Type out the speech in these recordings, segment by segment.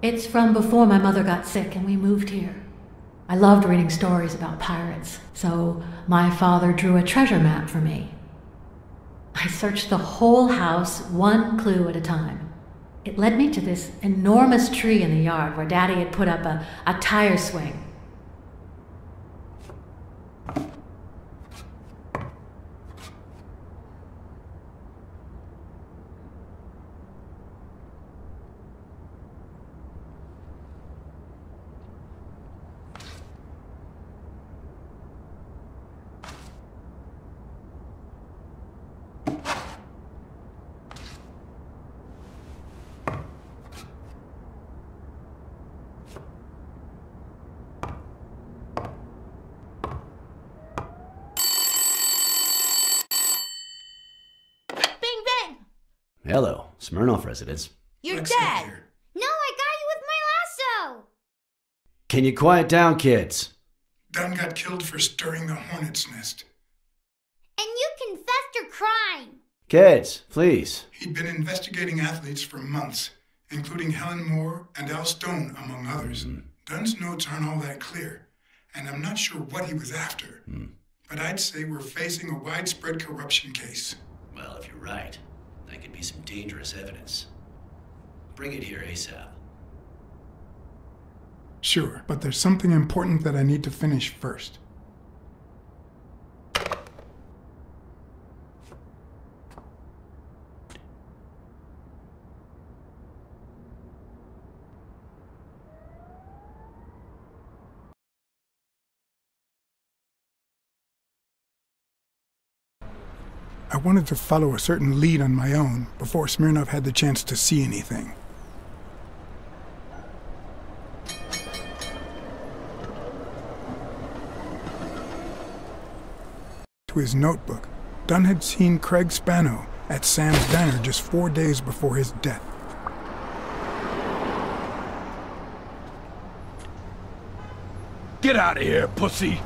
It's from before my mother got sick and we moved here. I loved reading stories about pirates, so my father drew a treasure map for me. I searched the whole house, one clue at a time. It led me to this enormous tree in the yard where Daddy had put up a tire swing. Hello, Smirnoff residence. You're dead! No, I got you with my lasso! Can you quiet down, kids? Dunn got killed for stirring the hornet's nest. And you confessed your crime! Kids, please. He'd been investigating athletes for months, including Helen Moore and Al Stone, among others. Dunn's notes aren't all that clear, and I'm not sure what he was after. But I'd say we're facing a widespread corruption case. Well, if you're right, that could be some dangerous evidence. Bring it here ASAP. Sure, but there's something important that I need to finish first. I wanted to follow a certain lead on my own before Smirnoff had the chance to see anything. To his notebook, Dunn had seen Craig Spano at Sam's Diner just 4 days before his death. Get out of here, pussy!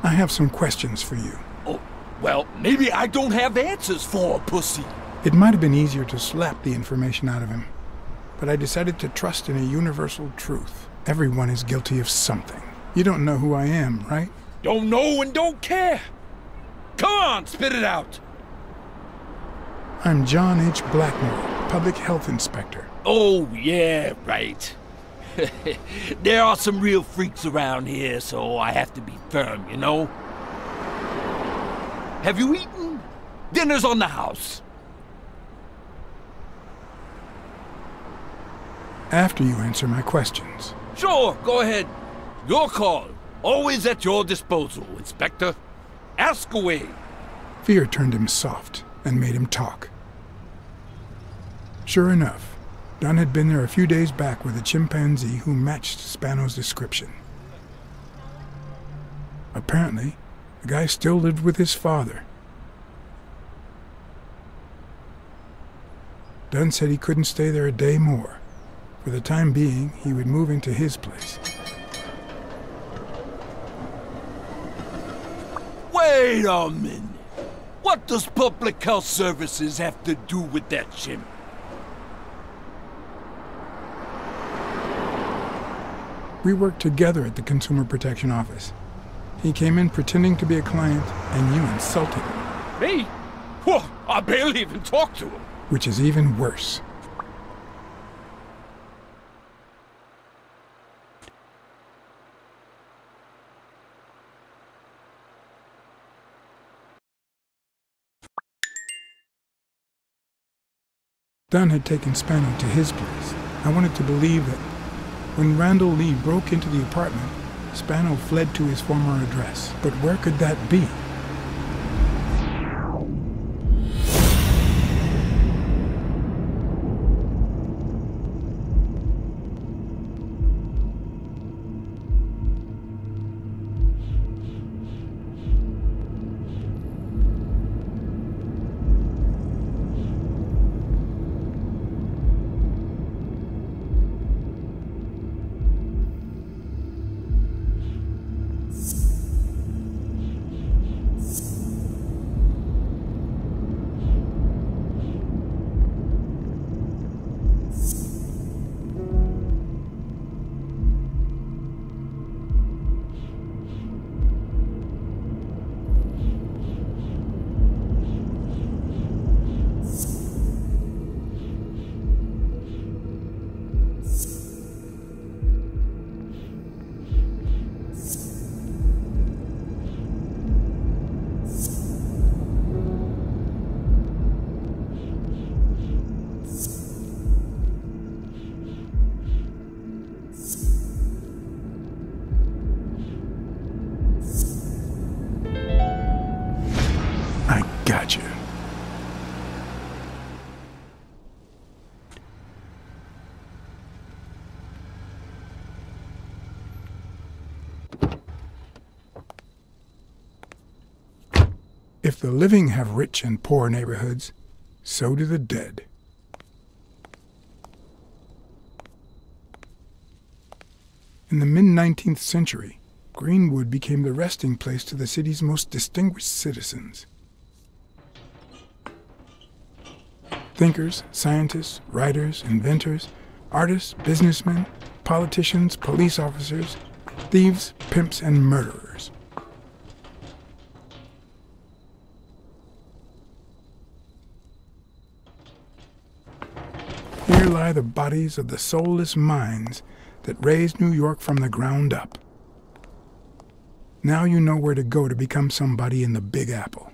I have some questions for you. Oh, well, maybe I don't have answers for a pussy. It might have been easier to slap the information out of him, but I decided to trust in a universal truth. Everyone is guilty of something. You don't know who I am, right? Don't know and don't care. Come on, spit it out. I'm John H. Blackmore, Public Health Inspector. Oh, yeah, right. There are some real freaks around here, so I have to be firm, you know? Have you eaten? Dinner's on the house. After you answer my questions. Sure, go ahead. Your call. Always at your disposal, Inspector. Ask away. Fear turned him soft and made him talk. Sure enough, Dunn had been there a few days back with a chimpanzee who matched Spano's description. Apparently, the guy still lived with his father. Dunn said he couldn't stay there a day more. For the time being, he would move into his place. Wait a minute. What does Public Health Services have to do with that chimp? We worked together at the Consumer Protection Office. He came in pretending to be a client, and you insulted him. Me? Whoa, I barely even talked to him. Which is even worse. Dunn had taken Spano to his place. I wanted to believe that when Randall Lee broke into the apartment, Spano fled to his former address. But where could that be? the living have rich and poor neighborhoods, so do the dead. In the mid-19th century, Greenwood became the resting place to the city's most distinguished citizens. Thinkers, scientists, writers, inventors, artists, businessmen, politicians, police officers, thieves, pimps, and murderers. Here lie the bodies of the soulless minds that raised New York from the ground up. Now you know where to go to become somebody in the Big Apple.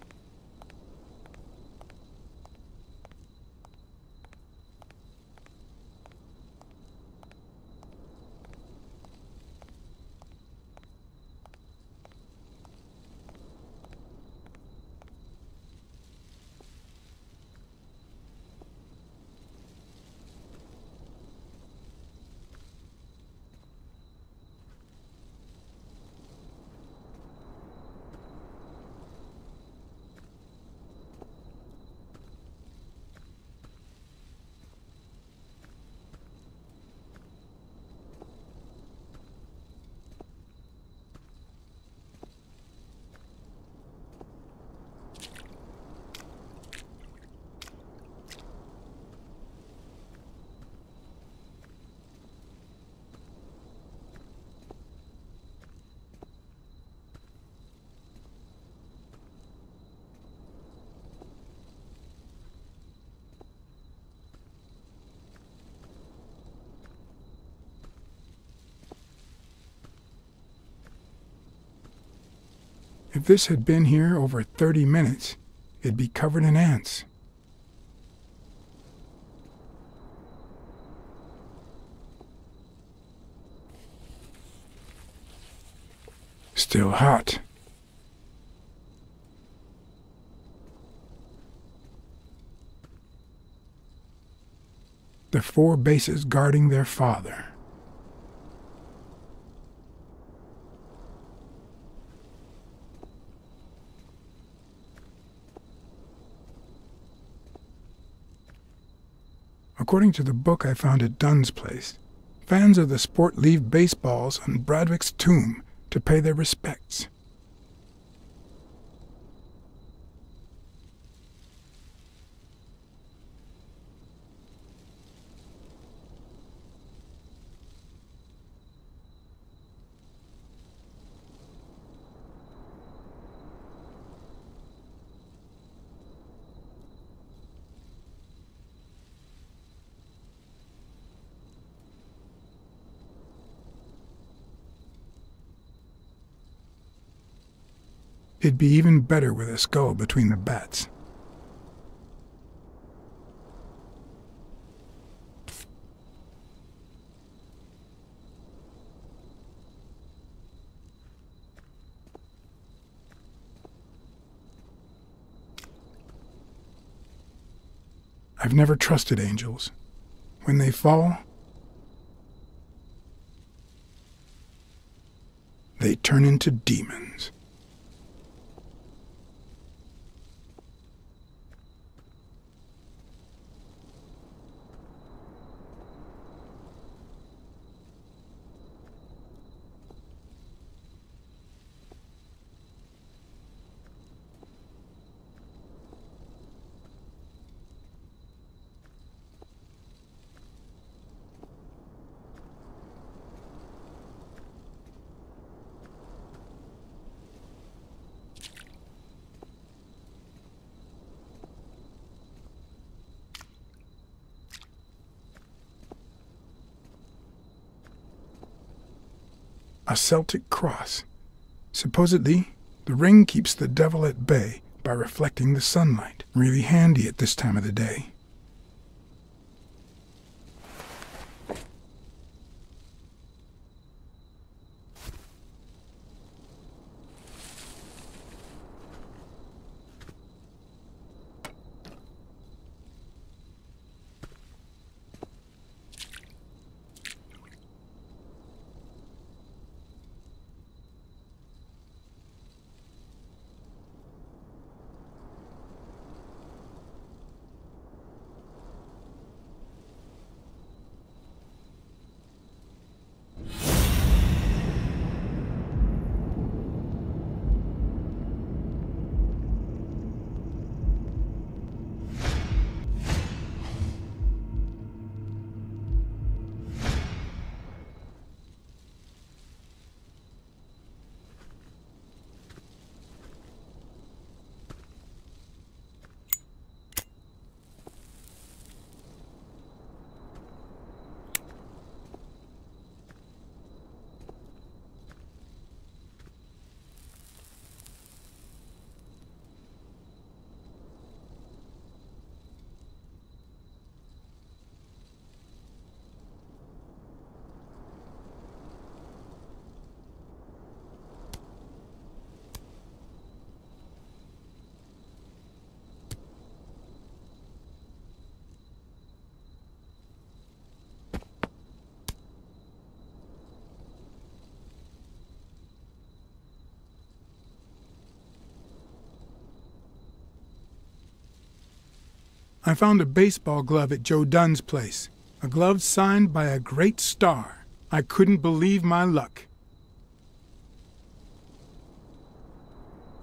If this had been here over 30 minutes, it'd be covered in ants. Still hot. The 4 bases guarding their father. According to the book I found at Dunn's place, fans of the sport leave baseballs on Bradwick's tomb to pay their respects. It'd be even better with a skull between the bats. I've never trusted angels. When they fall, they turn into demons. A Celtic cross. Supposedly, the ring keeps the devil at bay by reflecting the sunlight. Really handy at this time of the day. I found a baseball glove at Joe Dunn's place. A glove signed by a great star. I couldn't believe my luck.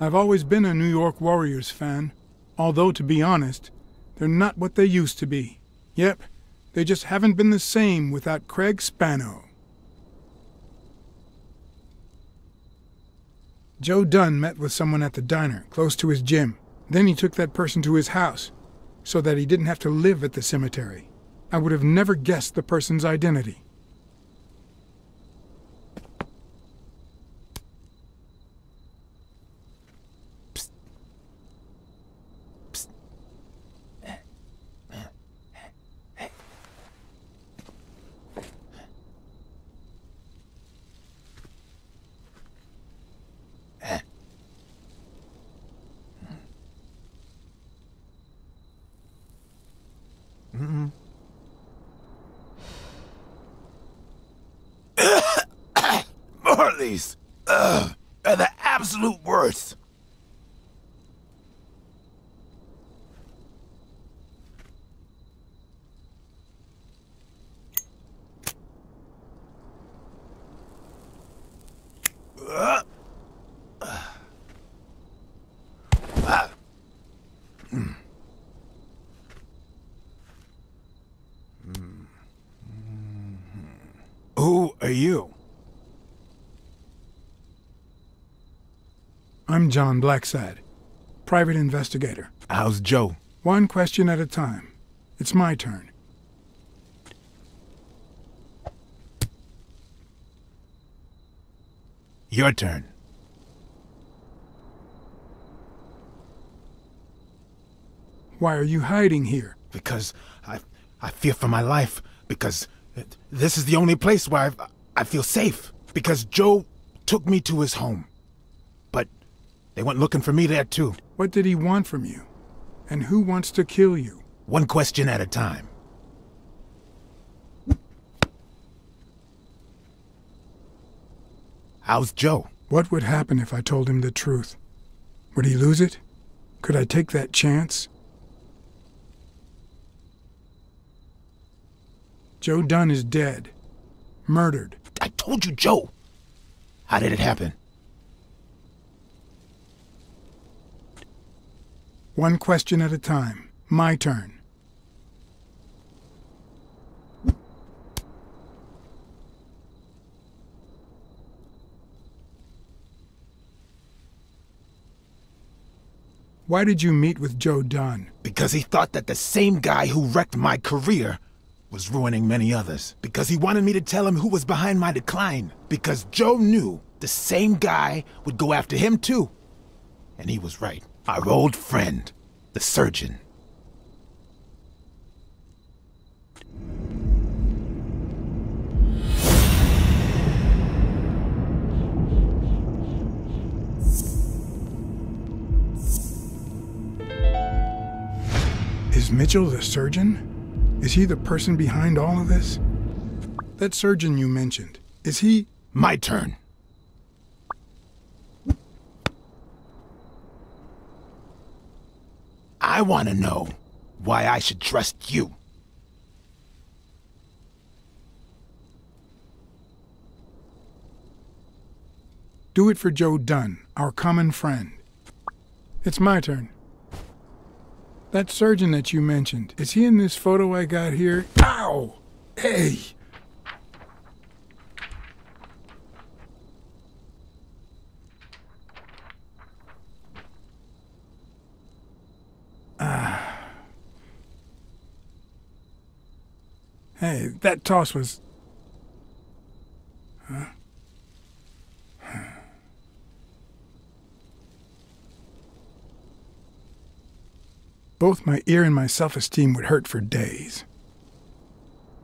I've always been a New York Warriors fan, although, to be honest, they're not what they used to be. Yep, they just haven't been the same without Craig Spano. Joe Dunn met with someone at the diner, close to his gym. Then he took that person to his house, so that he didn't have to live at the cemetery. I would have never guessed the person's identity. Marleys are the absolute worst. Who are you? I'm John Blacksad, private investigator. How's Joe? One question at a time. It's my turn. Your turn. Why are you hiding here? Because I fear for my life. Because this is the only place where I feel safe. Because Joe took me to his home. But they went looking for me there too. What did he want from you? And who wants to kill you? One question at a time. How's Joe? What would happen if I told him the truth? Would he lose it? Could I take that chance? Joe Dunn is dead. Murdered. I told you, Joe. How did it happen? One question at a time. My turn. Why did you meet with Joe Dunn? Because he thought that the same guy who wrecked my career was ruining many others. Because he wanted me to tell him who was behind my decline. Because Joe knew the same guy would go after him too. And he was right. Our old friend, the surgeon. Is Mitchell the surgeon? Is he the person behind all of this? That surgeon you mentioned, is he... My turn. I want to know why I should trust you. Do it for Joe Dunn, our common friend. It's my turn. That surgeon that you mentioned, is he in this photo I got here? Ow! Hey! Hey, that toss was... Huh? Both my ear and my self-esteem would hurt for days.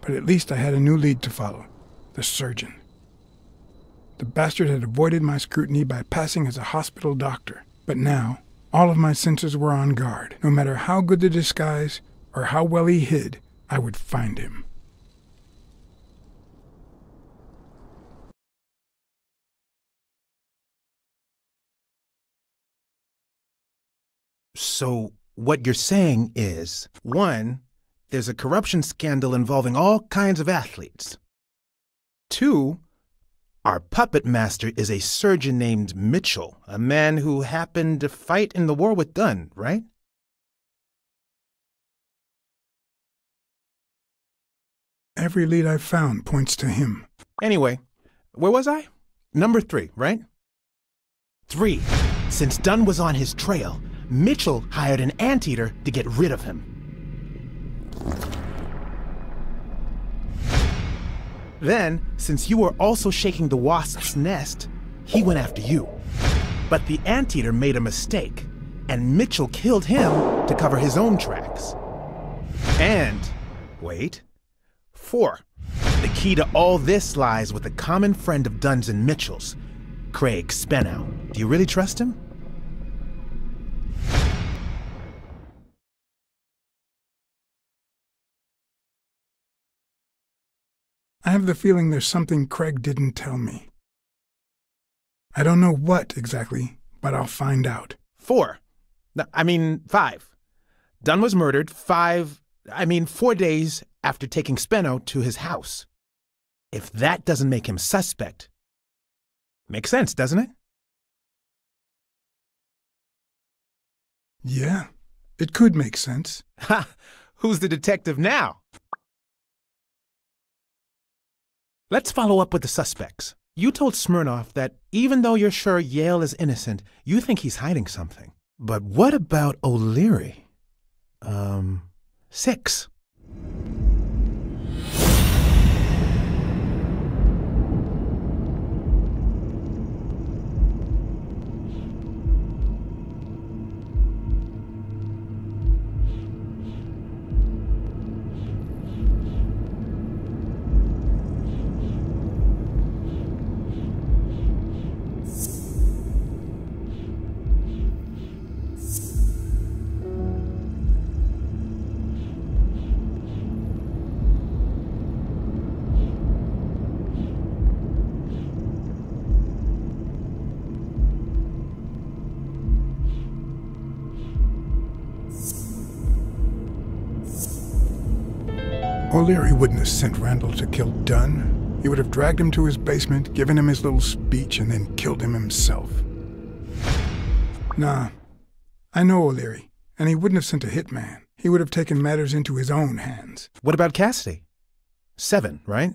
But at least I had a new lead to follow. The surgeon. The bastard had avoided my scrutiny by passing as a hospital doctor. But now, all of my senses were on guard. No matter how good the disguise, or how well he hid, I would find him. So, what you're saying is, 1, there's a corruption scandal involving all kinds of athletes. 2, our puppet master is a surgeon named Mitchell, a man who happened to fight in the war with Dunn, right? Every lead I've found points to him. Anyway, where was I? Number 3, right? 3. Since Dunn was on his trail, Mitchell hired an anteater to get rid of him. Then, since you were also shaking the wasp's nest, he went after you. But the anteater made a mistake, and Mitchell killed him to cover his own tracks. And, wait, 4. The key to all this lies with a common friend of Dunn's and Mitchell's, Craig Spenow. Do you really trust him? I have the feeling there's something Craig didn't tell me. I don't know what exactly, but I'll find out. 4. No, 5. Dunn was murdered 4 days after taking Spenow to his house. If that doesn't make him suspect, makes sense, doesn't it? Yeah, it could make sense. Ha! Who's the detective now? Let's follow up with the suspects. You told Smirnoff that even though you're sure Yale is innocent, you think he's hiding something. But what about O'Leary? 6. O'Leary wouldn't have sent Randall to kill Dunn. He would have dragged him to his basement, given him his little speech, and then killed him himself. Nah, I know O'Leary, and he wouldn't have sent a hitman. He would have taken matters into his own hands. What about Cassidy? 7, right?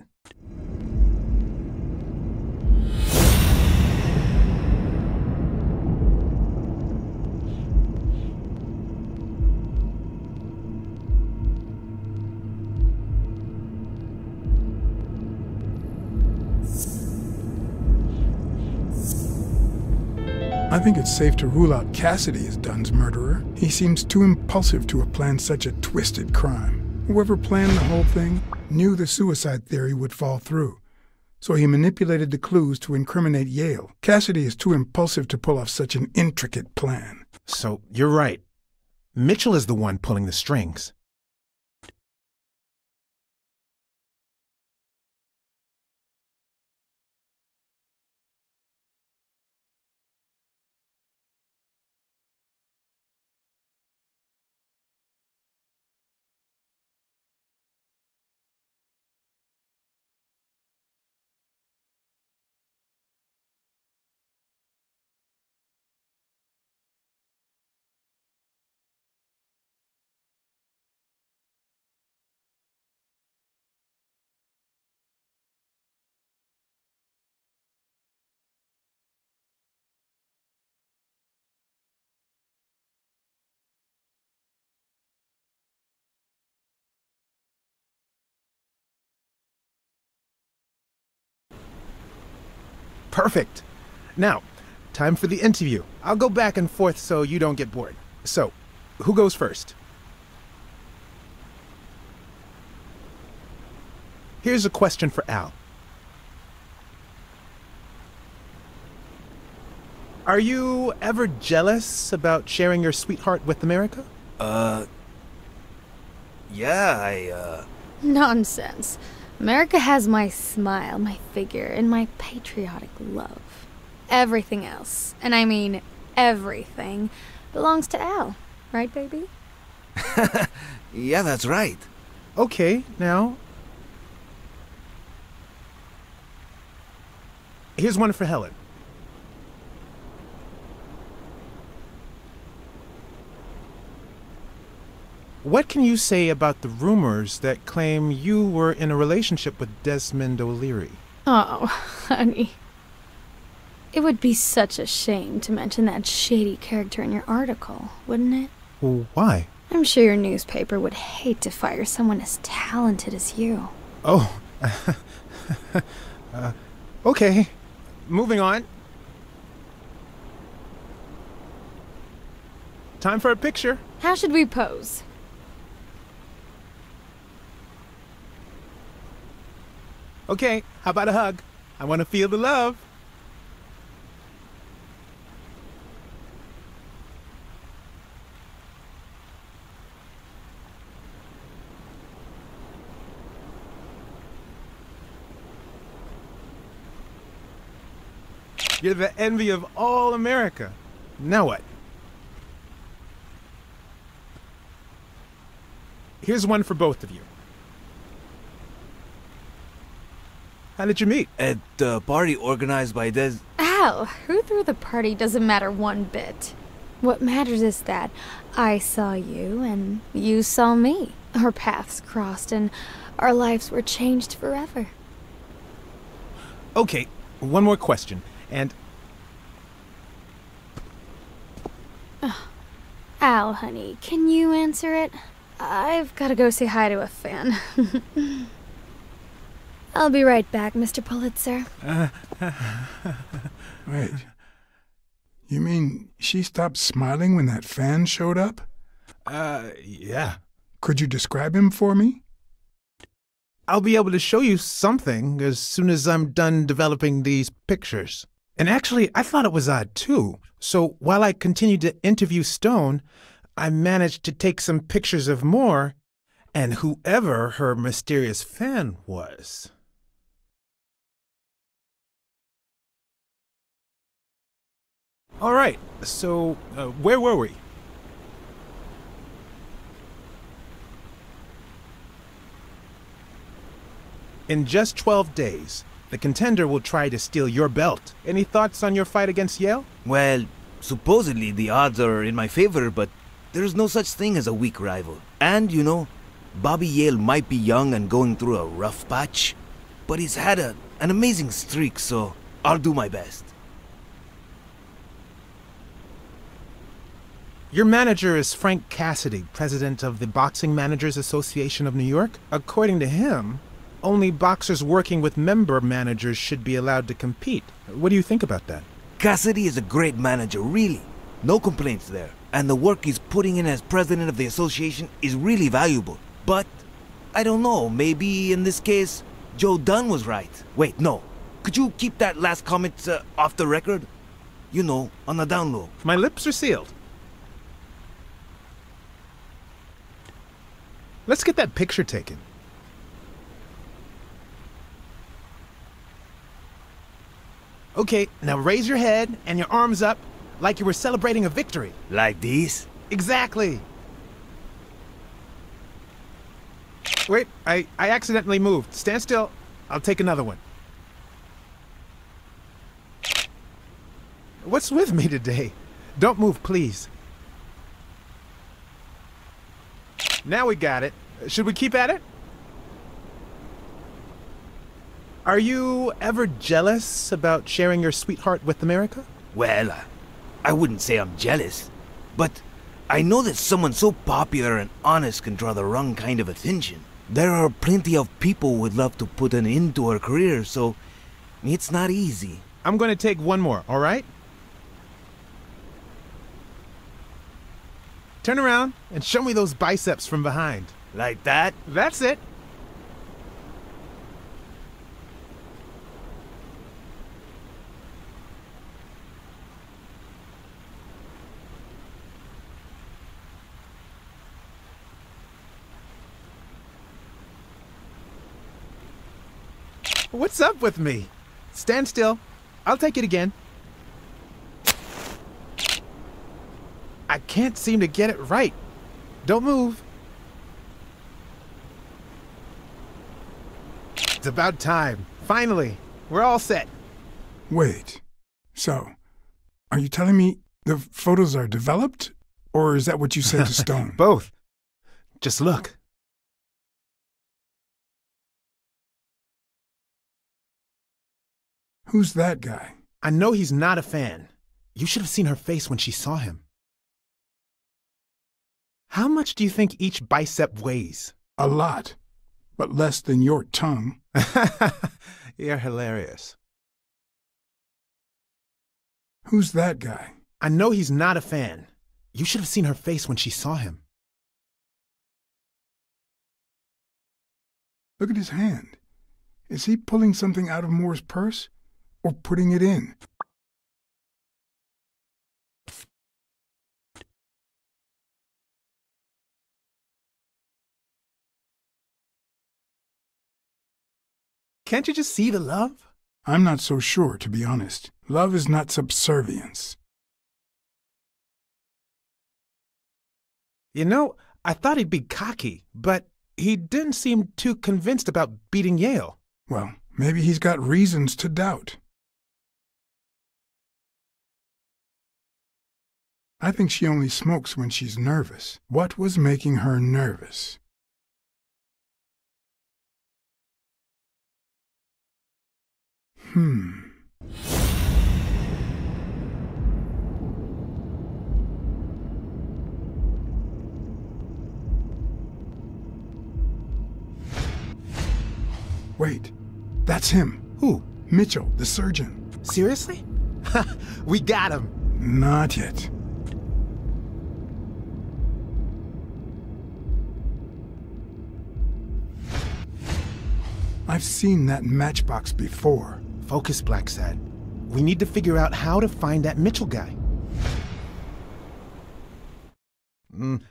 I think it's safe to rule out Cassidy as Dunn's murderer. He seems too impulsive to have planned such a twisted crime. Whoever planned the whole thing knew the suicide theory would fall through, so he manipulated the clues to incriminate Yale. Cassidy is too impulsive to pull off such an intricate plan. So, you're right. Mitchell is the one pulling the strings. Perfect. Now, time for the interview. I'll go back and forth so you don't get bored. So, who goes first? Here's a question for Al. Are you ever jealous about sharing your sweetheart with America? Yeah, Nonsense. America has my smile, my figure, and my patriotic love. Everything else, and I mean everything, belongs to Al. Right, baby? Yeah, that's right. Okay, now... Here's one for Helen. What can you say about the rumors that claim you were in a relationship with Desmond O'Leary? Oh, honey. It would be such a shame to mention that shady character in your article, wouldn't it? Well, why? I'm sure your newspaper would hate to fire someone as talented as you. Oh, okay. Moving on. Time for a picture. How should we pose? Okay, how about a hug? I want to feel the love. You're the envy of all America. Now what? Here's one for both of you. How did you meet? At the party organized by Des... Al, who threw the party doesn't matter one bit. What matters is that I saw you and you saw me. Our paths crossed and our lives were changed forever. Okay, one more question. And... Al, honey, can you answer it? I've got to go say hi to a fan. I'll be right back, Mr. Pulitzer. Wait. You mean she stopped smiling when that fan showed up? Yeah. Could you describe him for me? I'll be able to show you something as soon as I'm done developing these pictures. And actually, I thought it was odd, too. So while I continued to interview Stone, I managed to take some pictures of Moore and whoever her mysterious fan was. All right, so where were we? In just 12 days, the contender will try to steal your belt. Any thoughts on your fight against Yale? Well, supposedly the odds are in my favor, but there's no such thing as a weak rival. And, you know, Bobby Yale might be young and going through a rough patch, but he's had an amazing streak, so I'll do my best. Your manager is Frank Cassidy, president of the Boxing Managers Association of New York. According to him, only boxers working with member managers should be allowed to compete. What do you think about that? Cassidy is a great manager, really. No complaints there. And the work he's putting in as president of the association is really valuable. But, I don't know, maybe in this case, Joe Dunn was right. Wait, no. Could you keep that last comment off the record? You know, on the down low. My lips are sealed. Let's get that picture taken. Okay, now raise your head and your arms up like you were celebrating a victory. Like this? Exactly. Wait, I accidentally moved. Stand still. I'll take another one. What's with me today? Don't move, please. Now we got it. Should we keep at it? Are you ever jealous about sharing your sweetheart with America? Well, I wouldn't say I'm jealous, but I know that someone so popular and honest can draw the wrong kind of attention. There are plenty of people who would love to put an end to her career, so it's not easy. I'm going to take one more, all right? Turn around and show me those biceps from behind. Like that? That's it. What's up with me? Stand still. I'll take it again. I can't seem to get it right. Don't move. It's about time. Finally, we're all set. Wait. So, are you telling me the photos are developed? Or is that what you said to Stone? Both. Just look. Who's that guy? I know he's not a fan. You should have seen her face when she saw him. How much do you think each bicep weighs? A lot, but less than your tongue. You're hilarious. Who's that guy? I know he's not a fan. You should have seen her face when she saw him. Look at his hand. Is he pulling something out of Moore's purse? Or putting it in? Can't you just see the love? I'm not so sure, to be honest. Love is not subservience. You know, I thought he'd be cocky, but he didn't seem too convinced about beating Yale. Well, maybe he's got reasons to doubt. I think she only smokes when she's nervous. What was making her nervous? Wait, that's him. Who? Mitchell, the surgeon. Seriously? We got him. Not yet. I've seen that matchbox before. Focus, Blacksad. We need to figure out how to find that Mitchell guy.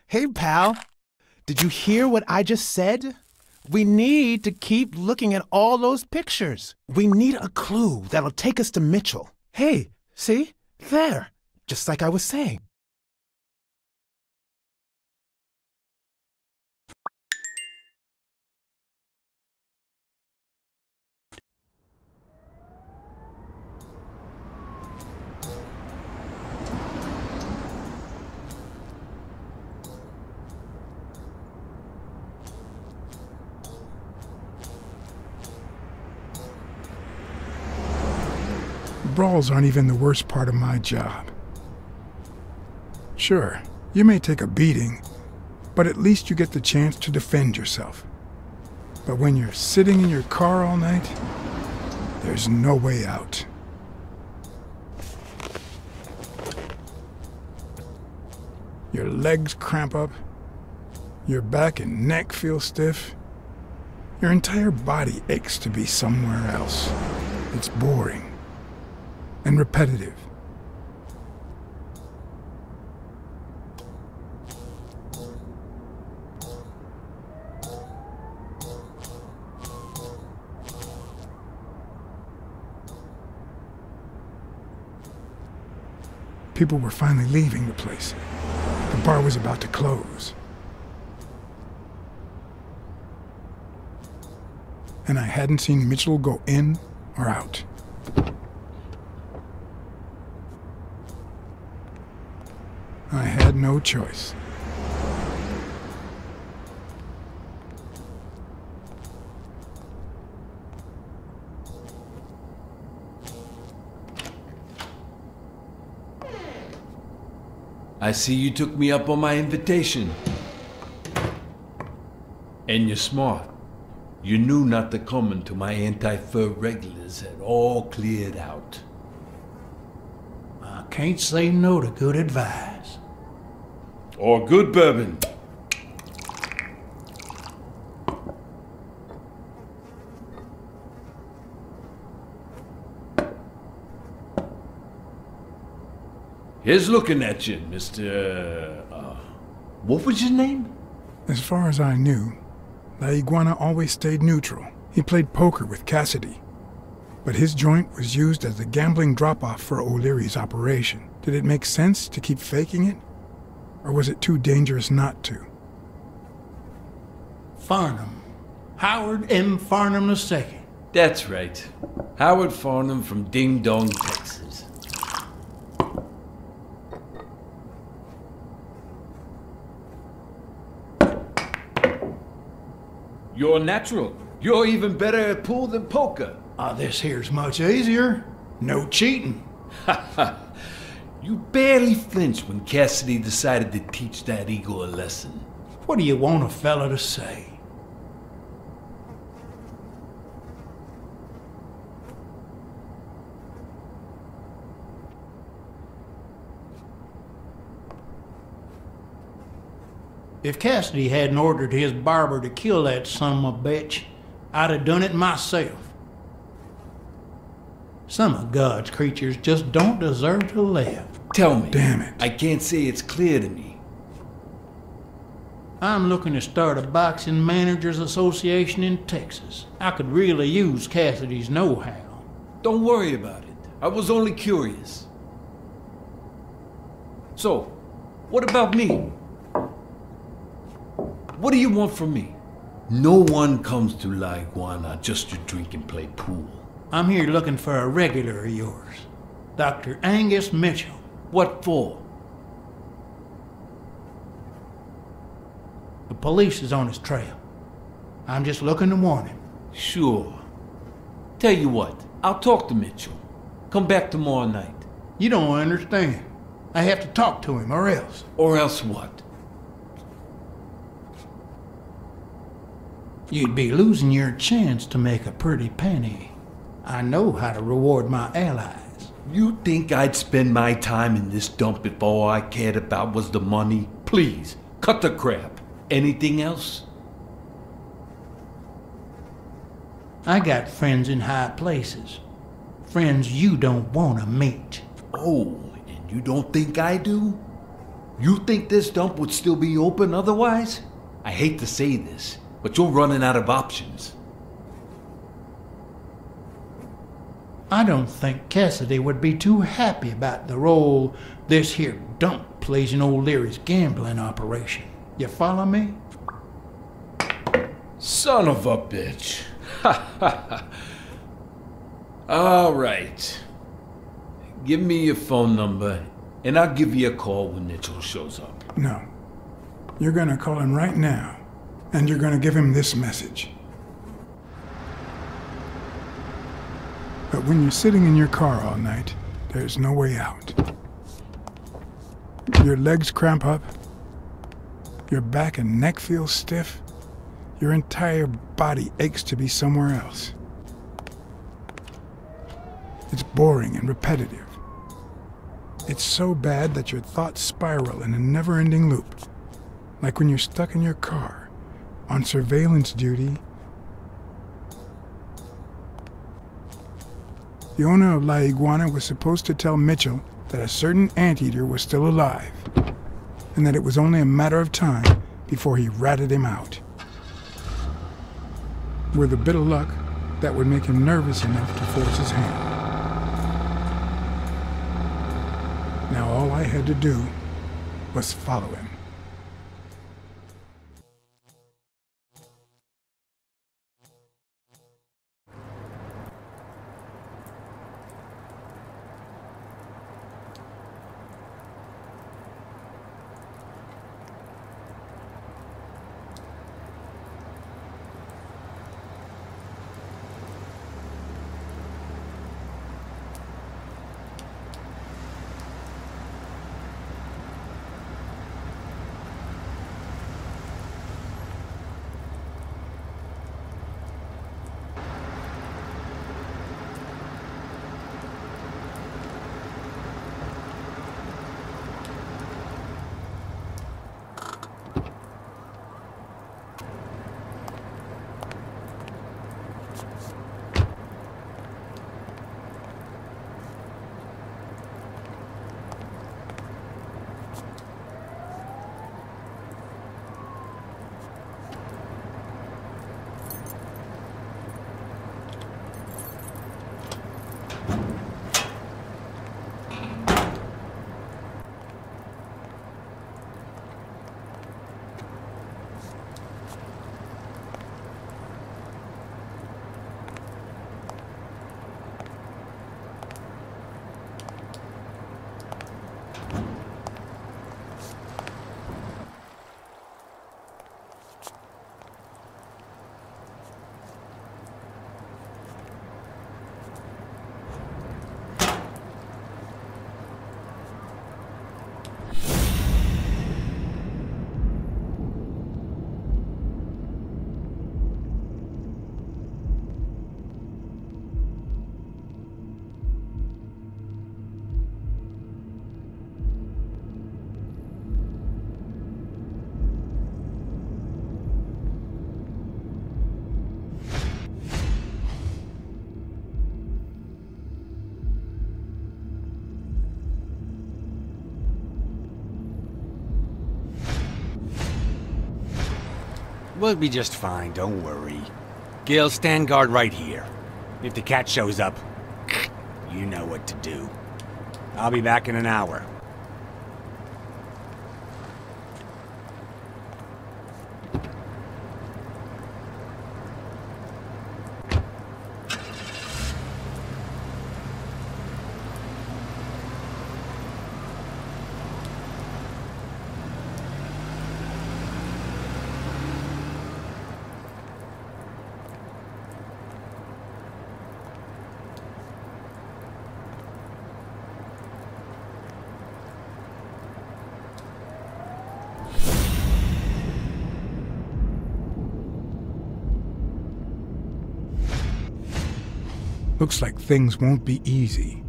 Hey, pal. Did you hear what I just said? We need to keep looking at all those pictures. We need a clue that'll take us to Mitchell. Hey, see? There. Just like I was saying. Brawls aren't even the worst part of my job. Sure, you may take a beating, but at least you get the chance to defend yourself. But when you're sitting in your car all night, there's no way out. Your legs cramp up, your back and neck feel stiff, your entire body aches to be somewhere else. It's boring and repetitive. People were finally leaving the place. The bar was about to close. And I hadn't seen Mitchell go in or out. I had no choice. I see you took me up on my invitation. And you're smart. You knew not to come until my anti-fur regulars had all cleared out. I can't say no to good advice. Or good bourbon. Here's looking at you, Mr. What was your name? As far as I knew, La Iguana always stayed neutral. He played poker with Cassidy. But his joint was used as the gambling drop-off for O'Leary's operation. Did it make sense to keep faking it? Or was it too dangerous not to? Farnham. Howard M. Farnham II. That's right. Howard Farnham from Ding Dong, Texas. You're natural. You're even better at pool than poker. This here's much easier. No cheating. You barely flinched when Cassidy decided to teach that ego a lesson. What do you want a fella to say? If Cassidy hadn't ordered his barber to kill that son of a bitch, I'd have done it myself. Some of God's creatures just don't deserve to live. Tell me. Damn it. I can't say it's clear to me. I'm looking to start a boxing managers association in Texas. I could really use Cassidy's know-how. Don't worry about it. I was only curious. So, what about me? What do you want from me? No one comes to La Iguana just to drink and play pool. I'm here looking for a regular of yours, Dr. Angus Mitchell. What for? The police is on his trail. I'm just looking to warn him. Sure. Tell you what, I'll talk to Mitchell. Come back tomorrow night. You don't understand. I have to talk to him, or else. Or else what? You'd be losing your chance to make a pretty penny. I know how to reward my allies. You think I'd spend my time in this dump if all I cared about was the money? Please, cut the crap. Anything else? I got friends in high places. Friends you don't want to meet. Oh, and you don't think I do? You think this dump would still be open otherwise? I hate to say this, but you're running out of options. I don't think Cassidy would be too happy about the role this here dump plays in old Leary's gambling operation. You follow me? Son of a bitch. Ha ha ha. All right. Give me your phone number, and I'll give you a call when Mitchell shows up. No. You're gonna call him right now, and you're gonna give him this message. But when you're sitting in your car all night, there's no way out. Your legs cramp up, your back and neck feel stiff, your entire body aches to be somewhere else. It's boring and repetitive. It's so bad that your thoughts spiral in a never-ending loop, like when you're stuck in your car, on surveillance duty. The owner of La Iguana was supposed to tell Mitchell that a certain anteater was still alive, and that it was only a matter of time before he ratted him out. With a bit of luck, that would make him nervous enough to force his hand. Now all I had to do was follow him. We'll be just fine, don't worry. Gil, stand guard right here. If the cat shows up, you know what to do. I'll be back in an hour. Looks like things won't be easy.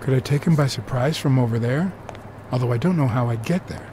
Could I take him by surprise from over there? Although I don't know how I'd get there.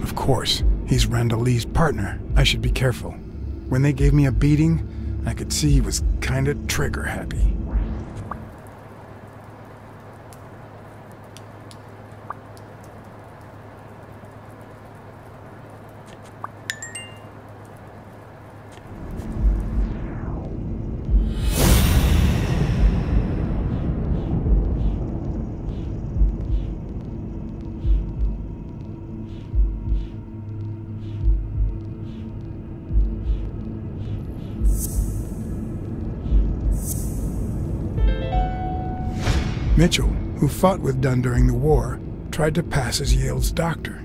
Of course, he's Randall Lee's partner. I should be careful. When they gave me a beating, I could see he was kinda trigger happy. Mitchell, who fought with Dunn during the war, tried to pass as Yale's doctor.